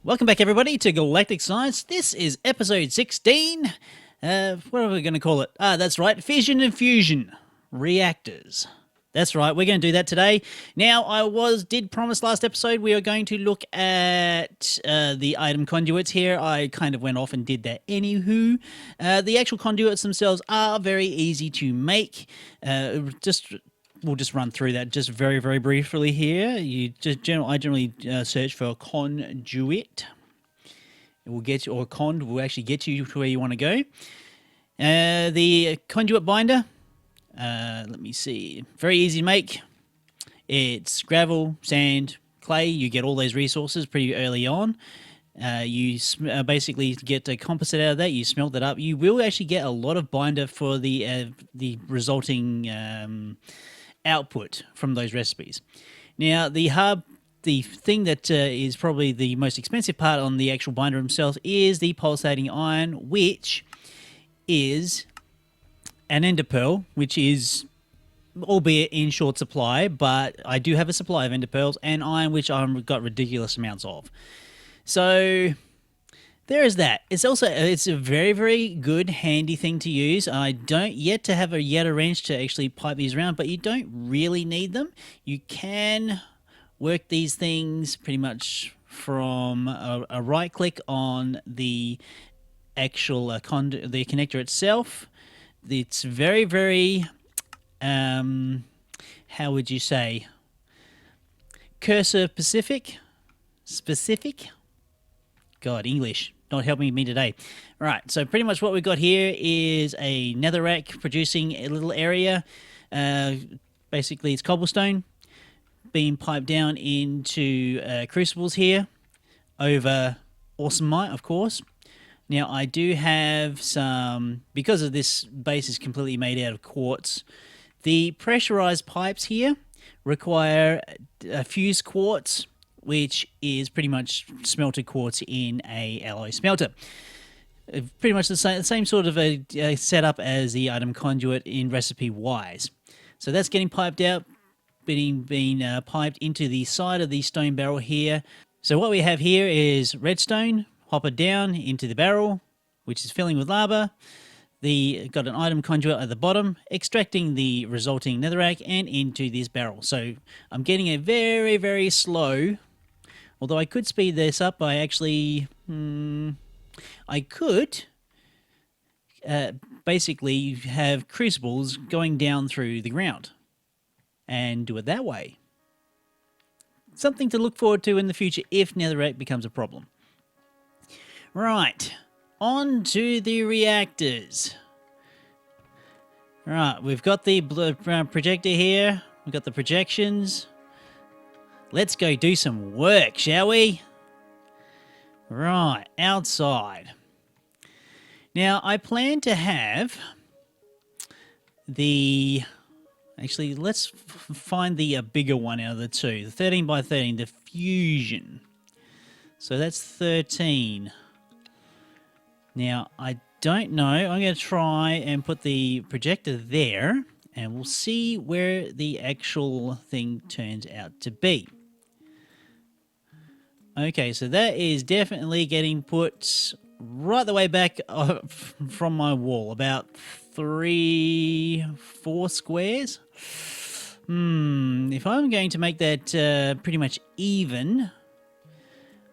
Welcome back, everybody, to Galactic Science. This is episode 16. What are we going to call it? That's right, Fission and Fusion. Reactors. That's right, we're going to do that today. Now, did promise last episode we are going to look at the item conduits here. I kind of went off and did that anywho. The actual conduits themselves are very easy to make. We'll just run through that just very, very briefly here. I generally search for conduit. It will get you, or cond will actually get you to where you want to go. The conduit binder. Let me see. Very easy to make. It's gravel, sand, clay. You get all those resources pretty early on. You basically get a composite out of that. You smelt that up. You will actually get a lot of binder for the resulting output from those recipes. Now, the thing that is probably the most expensive part on the actual binder himself is the pulsating iron, which is an ender pearl, which is, albeit in short supply, but I do have a supply of ender pearls and iron, which I've got ridiculous amounts of. So there is that. It's a very, very good, handy thing to use. I don't yet to have a wrench to actually pipe these around, but you don't really need them. You can work these things pretty much from a right click on the actual the connector itself. It's very, very, how would you say, cursor specific? God, English, not helping me today. Right, so pretty much what we've got here is a netherrack producing a little area. Basically, it's cobblestone being piped down into crucibles here over awesomite, of course. Now, I do have some, because of this base is completely made out of quartz, the pressurized pipes here require a fused quartz, which is pretty much smelted quartz in a alloy smelter. Pretty much the same sort of a setup as the item conduit in recipe-wise. So that's getting piped out, being piped into the side of the stone barrel here. So what we have here is redstone, hopper down into the barrel, which is filling with lava. Got an item conduit at the bottom, extracting the resulting netherrack and into this barrel. So I'm getting a very, very slow, although I could speed this up by actually, I could basically have crucibles going down through the ground and do it that way. Something to look forward to in the future if netherrack becomes a problem. Right, on to the reactors. Right, we've got the projector here. We've got the projections. Let's go do some work, shall we? Right, outside. Now, I plan to have the... Actually, let's find the bigger one out of the two. The 13 by 13, the Fusion. So that's 13. Now, I don't know. I'm going to try and put the projector there, and we'll see where the actual thing turns out to be. Okay, so that is definitely getting put right the way back from my wall, about 3-4 squares. If I'm going to make that pretty much even,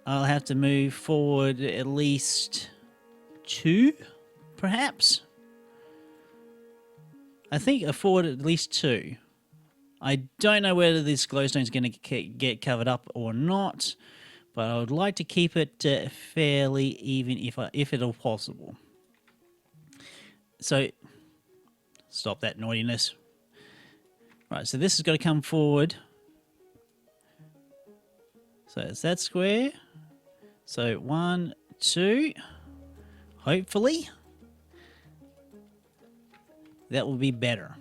I'll have to move forward at least 2, perhaps. I think forward at least 2. I don't know whether this glowstone is going to get covered up or not, but I would like to keep it fairly even if at all possible. So, stop that naughtiness. Right, so this has got to come forward. So it's that square. So 1, 2. Hopefully, that will be better.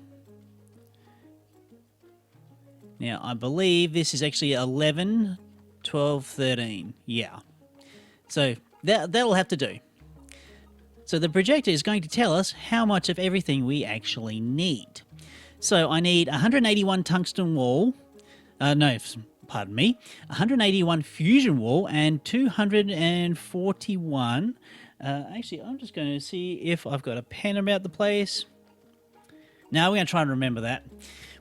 Now, I believe this is actually 11, 12, 13. Yeah. So that'll have to do. So the projector is going to tell us how much of everything we actually need. So I need 181 tungsten wool. No, pardon me, 181 fusion wall and 241. Actually, I'm just going to see if I've got a pen about the place. Now we're going to try and remember that.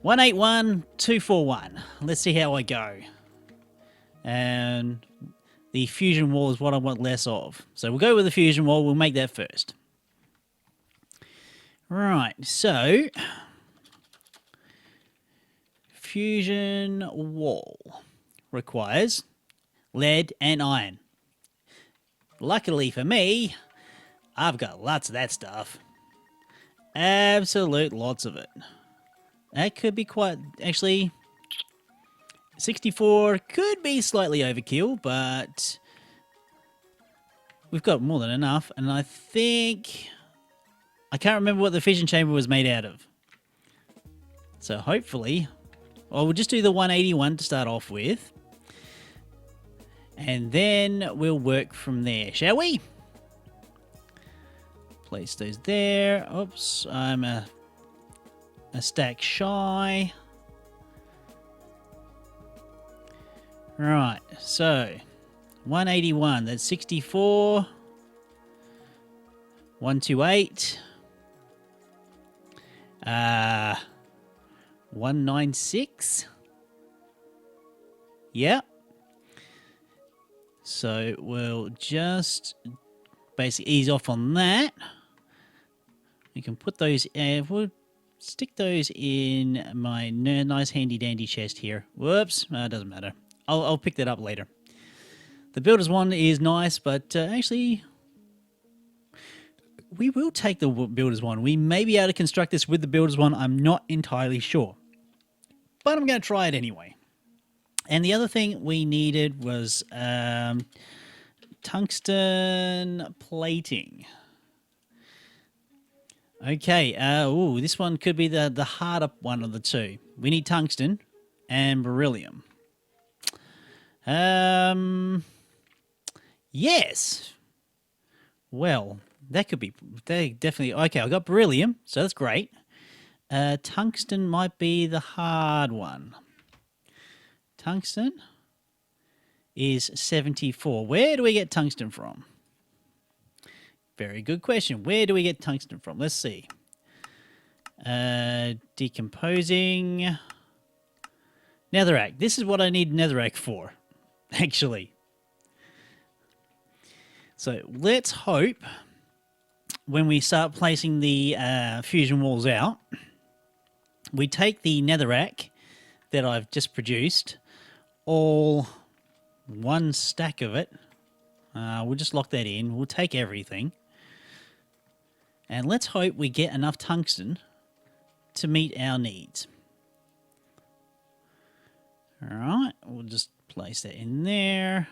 181, 241. Let's see how I go. And the fusion wall is what I want less of. So we'll go with the fusion wall. We'll make that first. Right, so fusion wall requires lead and iron. Luckily for me, I've got lots of that stuff. Absolute lots of it. That could be quite... Actually, 64 could be slightly overkill, but we've got more than enough. And I think... I can't remember what the fission chamber was made out of. So hopefully... Well, we'll just do the 181 to start off with. And then we'll work from there, shall we? Place those there. Oops, I'm a stack shy. Right, so 181, that's 64. 128. 196. Yeah. So we'll just basically ease off on that. We can put those, we'll stick those in my nice handy dandy chest here. Whoops, it doesn't matter. I'll pick that up later. The builder's one is nice, but actually, we will take the builder's one. We may be able to construct this with the builder's one. I'm not entirely sure, but I'm going to try it anyway. And the other thing we needed was tungsten plating. Okay, ooh, this one could be the harder one of the two. We need tungsten and beryllium. Yes. Well, that could be definitely okay. I got beryllium, so that's great. Tungsten might be the hard one. Tungsten is 74. Where do we get tungsten from? Very good question. Where do we get tungsten from? Let's see. Decomposing. Netherrack. This is what I need netherrack for, actually. So let's hope when we start placing the fusion walls out, we take the netherrack that I've just produced, all one stack of it. We'll just lock that in. We'll take everything. And let's hope we get enough tungsten to meet our needs. All right, we'll just place that in there.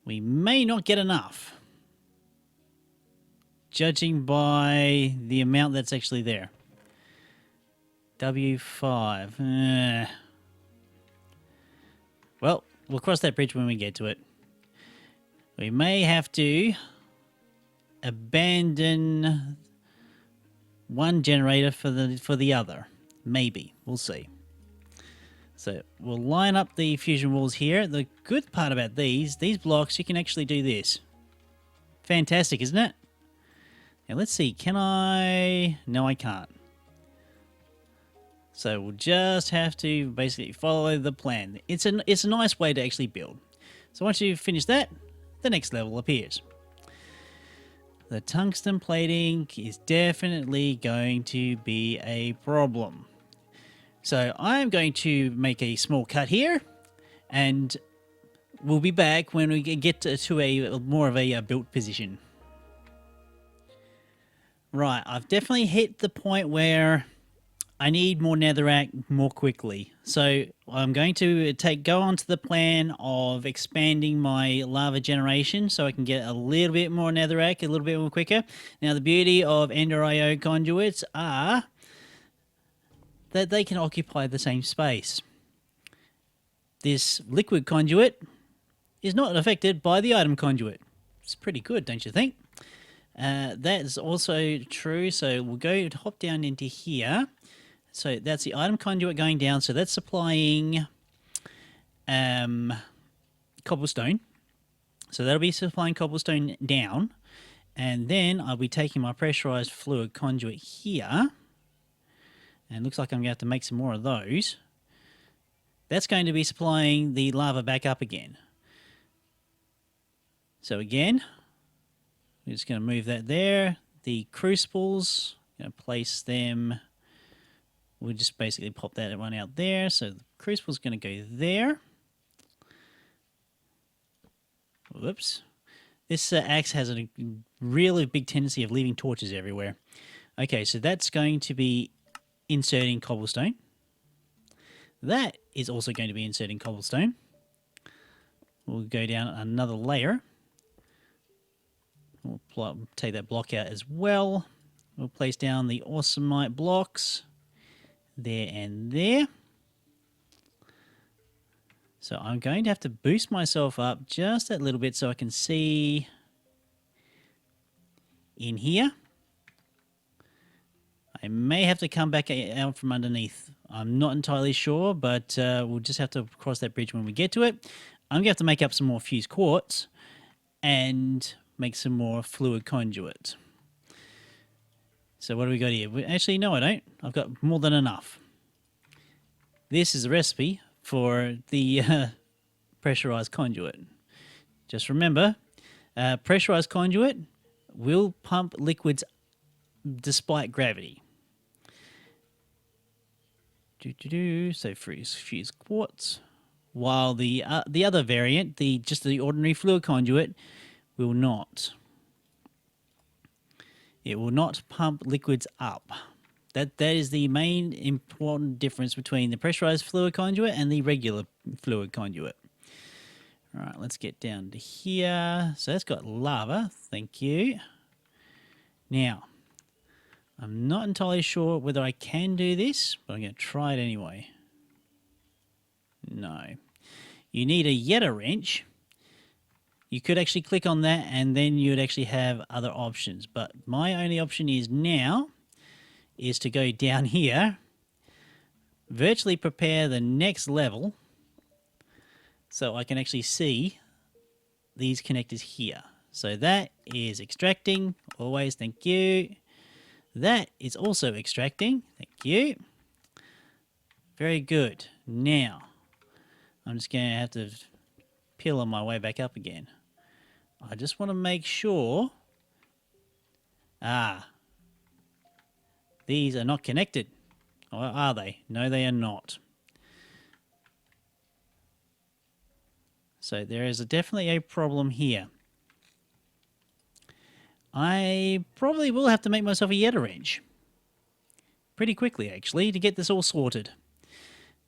We may not get enough, judging by the amount that's actually there. W5. Well, we'll cross that bridge when we get to it. We may have to abandon one generator for the other. Maybe. We'll see. So we'll line up the fusion walls here. The good part about these blocks, you can actually do this. Fantastic, isn't it? Now let's see. Can I... No, I can't. So we'll just have to basically follow the plan. It's a nice way to actually build. So once you finish that, the next level appears. The tungsten plating is definitely going to be a problem. So I'm going to make a small cut here, and we'll be back when we get to a more of a built position. Right, I've definitely hit the point where I need more netherrack more quickly. So I'm going to go on to the plan of expanding my lava generation so I can get a little bit more netherrack a little bit more quicker. Now the beauty of Ender IO conduits are that they can occupy the same space. This liquid conduit is not affected by the item conduit. It's pretty good, don't you think? That is also true. So we'll hop down into here. So that's the item conduit going down. So that's supplying cobblestone. So that'll be supplying cobblestone down. And then I'll be taking my pressurized fluid conduit here. And it looks like I'm going to have to make some more of those. That's going to be supplying the lava back up again. So again, we're just going to move that there. The crucibles, going to place them. We'll just basically pop that one out there. So the crucible's going to go there. Whoops. This axe has a really big tendency of leaving torches everywhere. Okay, so that's going to be inserting cobblestone. That is also going to be inserting cobblestone. We'll go down another layer. We'll take that block out as well. We'll place down the awesomite blocks there and there. So I'm going to have to boost myself up just a little bit so I can see in here. I may have to come back out from underneath. I'm not entirely sure, but we'll just have to cross that bridge when we get to it. I'm going to have to make up some more fused quartz and make some more fluid conduit. So what do we got here? Actually, no, I don't. I've got more than enough. This is the recipe for the pressurized conduit. Just remember, pressurized conduit will pump liquids despite gravity. So fused quartz. While the other variant, just the ordinary fluid conduit, will not. It will not pump liquids up. That is the main important difference between the pressurized fluid conduit and the regular fluid conduit. All right, let's get down to here. So that's got lava. Thank you. Now, I'm not entirely sure whether I can do this, but I'm going to try it anyway. No. You need a Yeta wrench. You could actually click on that and then you'd actually have other options. But my only option is to go down here, virtually prepare the next level so I can actually see these connectors here. So that is extracting, always, thank you. That is also extracting, thank you. Very good. Now, I'm just going to have to peel on my way back up again. I just want to make sure... these are not connected. Or are they? No, they are not. So there is definitely a problem here. I probably will have to make myself a Yeta wrench. Pretty quickly, actually, to get this all sorted.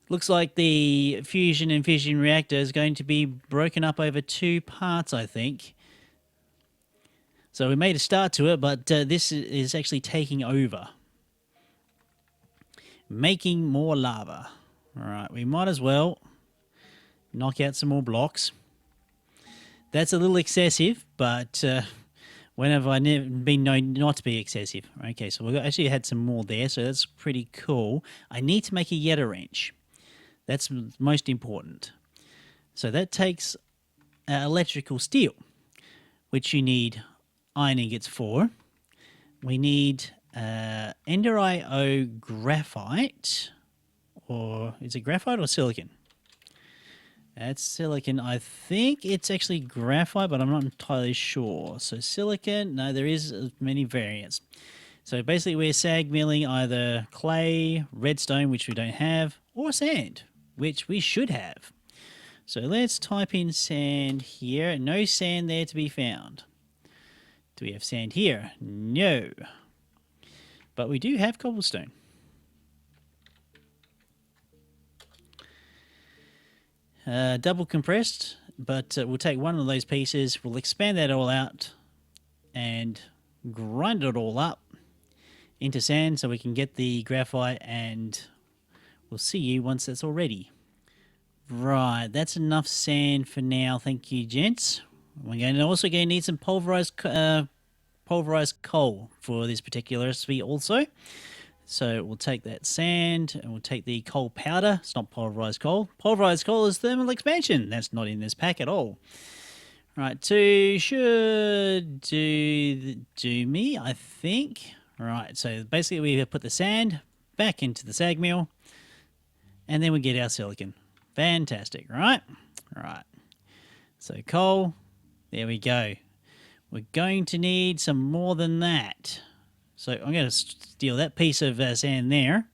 Looks like the fusion and fission reactor is going to be broken up over 2 parts, I think. So we made a start to it, but this is actually taking over. Making more lava. All right, we might as well knock out some more blocks. That's a little excessive, but when have I been known not to be excessive? Okay, so we've actually had some more there, so that's pretty cool. I need to make a Yeta wrench. That's most important. So that takes electrical steel, which you need iron ingots for. We need Ender IO graphite, or is it graphite or silicon? That's silicon. I think it's actually graphite, but I'm not entirely sure. So silicon, no, there is many variants. So basically we're sag milling either clay, redstone, which we don't have, or sand, which we should have. So let's type in sand here. No sand there to be found. Do we have sand here? No. But we do have cobblestone. Double compressed, but we'll take one of those pieces, we'll expand that all out and grind it all up into sand so we can get the graphite, and we'll see you once that's all ready. Right, that's enough sand for now, thank you gents. We're also going to need some pulverized coal for this particular recipe also. So we'll take that sand and we'll take the coal powder. It's not pulverized coal. Pulverized coal is thermal expansion. That's not in this pack at all. Right, 2 should do me, I think. Right, so basically we put the sand back into the sag mill, and then we get our silicon. Fantastic, right? Right. So coal, there we go. We're going to need some more than that. So I'm going to steal that piece of sand there.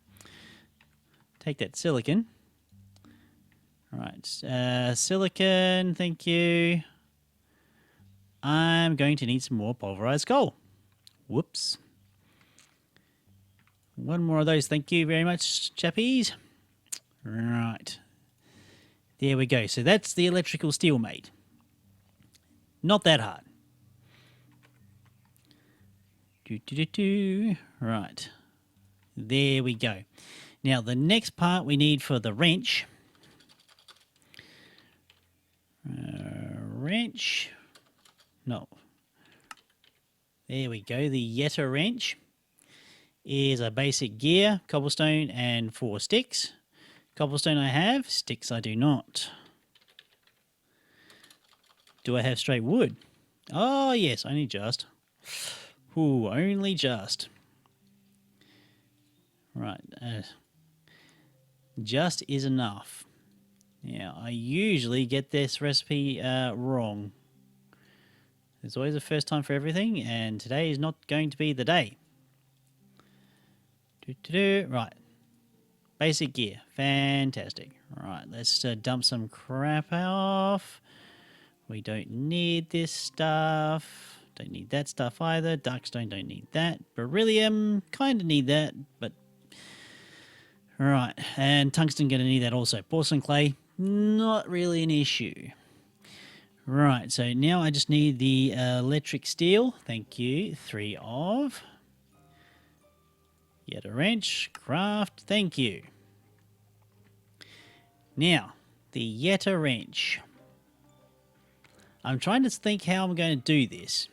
Take that silicon. All right, silicon, thank you. I'm going to need some more pulverized coal. Whoops. One more of those, thank you very much, chappies. Right. There we go. So that's the electrical steel made. Not that hard. Right. There we go. Now, the next part we need for the wrench. Wrench. No. There we go. The Yetta wrench is a basic gear, cobblestone, and 4 sticks. Cobblestone I have, sticks I do not. Do I have straight wood? Oh, yes, only just. Ooh, only just. Right, just is enough. Now, I usually get this recipe wrong. There's always a first time for everything, and today is not going to be the day. Right. Basic gear. Fantastic. Right, let's dump some crap off. We don't need this stuff. Don't need that stuff either. Darkstone, don't need that. Beryllium, kind of need that, but... Right, and tungsten going to need that also. Porcelain clay, not really an issue. Right, so now I just need the electric steel. Thank you. 3 of. Yetta wrench, craft, thank you. Now, the Yetta wrench. I'm trying to think how I'm going to do this.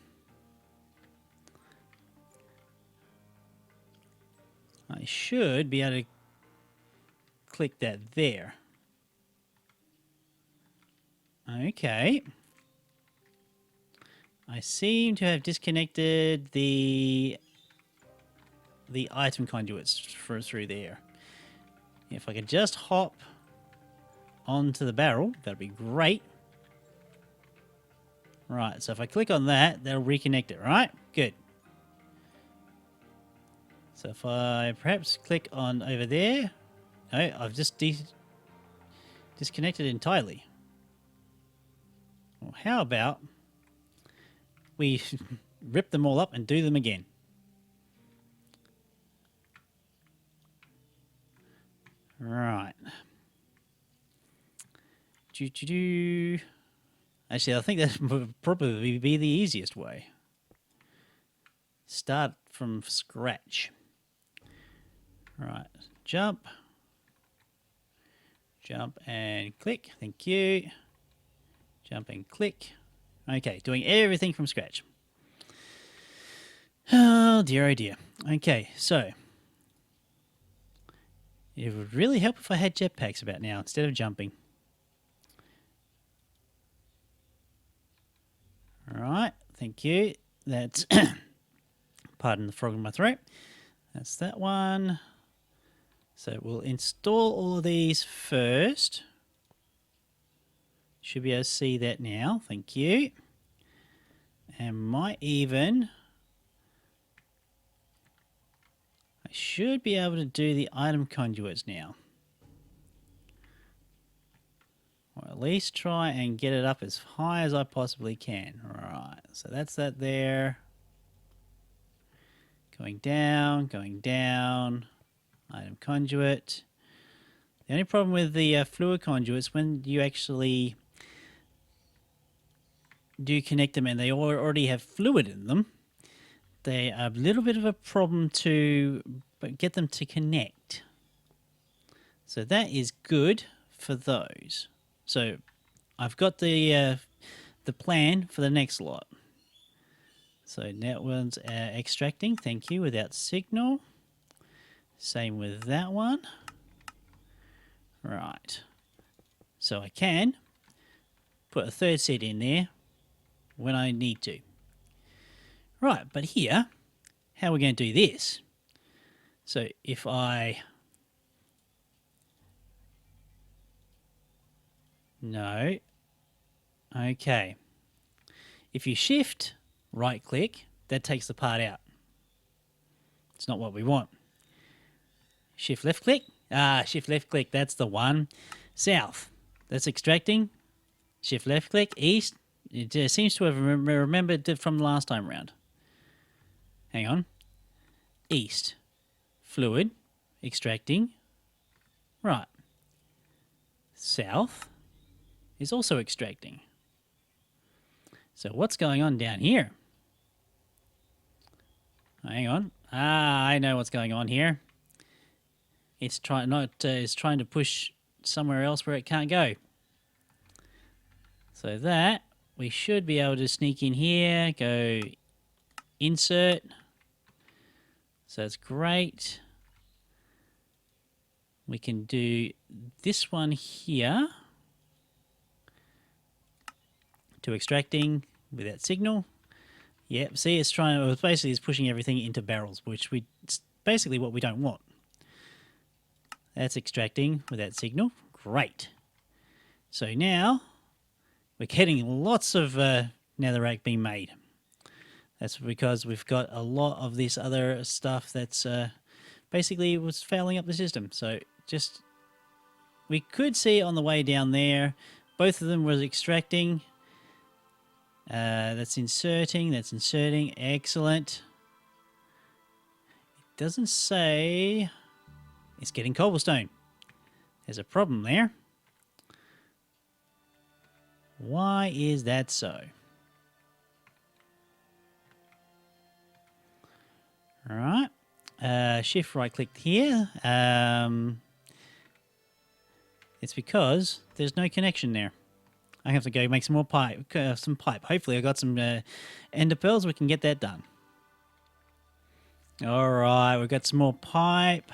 I should be able to click that there. Okay. I seem to have disconnected the item conduits through there. If I could just hop onto the barrel, that'd be great. Right, so if I click on that, that'll reconnect it, right? Good. So if I perhaps click on over there... No, I've just disconnected entirely. Well, how about we rip them all up and do them again? Right. Actually, I think that would probably be the easiest way. Start from scratch. Right. Jump. Jump and click. Thank you. Jump and click. Okay, doing everything from scratch. Oh dear, oh dear. Okay, so it would really help if I had jetpacks about now instead of jumping. Alright, thank you. That's, pardon the frog in my throat. That's that one. So we'll install all of these first. Should be able to see that now. Thank you. And might even... I should be able to do the item conduits now. Or at least try and get it up as high as I possibly can. Right, so that's that there. Going down, going down. Item conduit. The only problem with the fluid conduits, when you actually do connect them and they already have fluid in them, they are a little bit of a problem to get them to connect. So that is good for those. So I've got the plan for the next lot. So that one's extracting, thank you, without signal. Same with that one. Right. So I can put a third set in there when I need to. Right, but here, how are we going to do this? So if I... No. Okay. If you shift, right click, that takes the part out. It's not what we want. Shift left click. Shift left click, that's the one. South, that's extracting. Shift left click. East, it seems to have remembered it from the last time round. Hang on. East, fluid, extracting. Right. South is also extracting. So what's going on down here? Hang on. I know what's going on here. It's trying to push somewhere else where it can't go. So that we should be able to sneak in here, go insert. So that's great. We can do this one here to extracting with that signal. Yep, see, it's pushing everything into barrels, which it's basically what we don't want. That's extracting with that signal. Great. So now we're getting lots of netherrack being made. That's because we've got a lot of this other stuff that's basically was fouling up the system. So just, we could see on the way down there, both of them was extracting. That's inserting, excellent. It doesn't say it's getting cobblestone. There's a problem there. Why is that so? All right. Shift right click here. It's because there's no connection there. I have to go make some more pipe. Hopefully I got some ender pearls. We can get that done. All right, we've got some more pipe.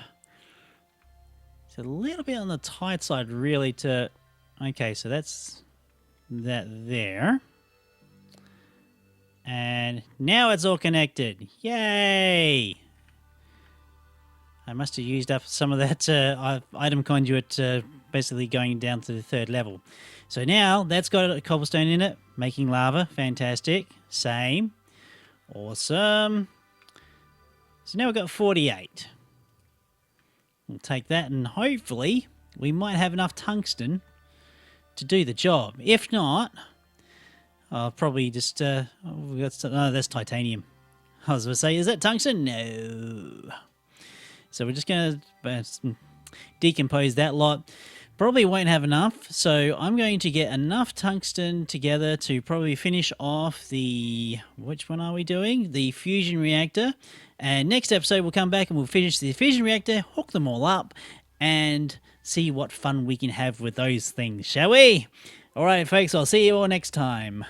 It's a little bit on the tight side, really. Okay, so that's that there. And now it's all connected. Yay! I must have used up some of that item conduit basically going down to the 3rd level. So now that's got a cobblestone in it, making lava. Fantastic. Same. Awesome. So now we've got 48. We'll take that and hopefully we might have enough tungsten to do the job. If not, I'll probably just... oh, that's titanium. I was going to say, is that tungsten? No. So we're just going to decompose that lot. Probably won't have enough, so I'm going to get enough tungsten together to probably finish off the... Which one are we doing? The fusion reactor. And next episode we'll come back and we'll finish the fusion reactor, hook them all up, and see what fun we can have with those things, shall we? All right, folks, I'll see you all next time.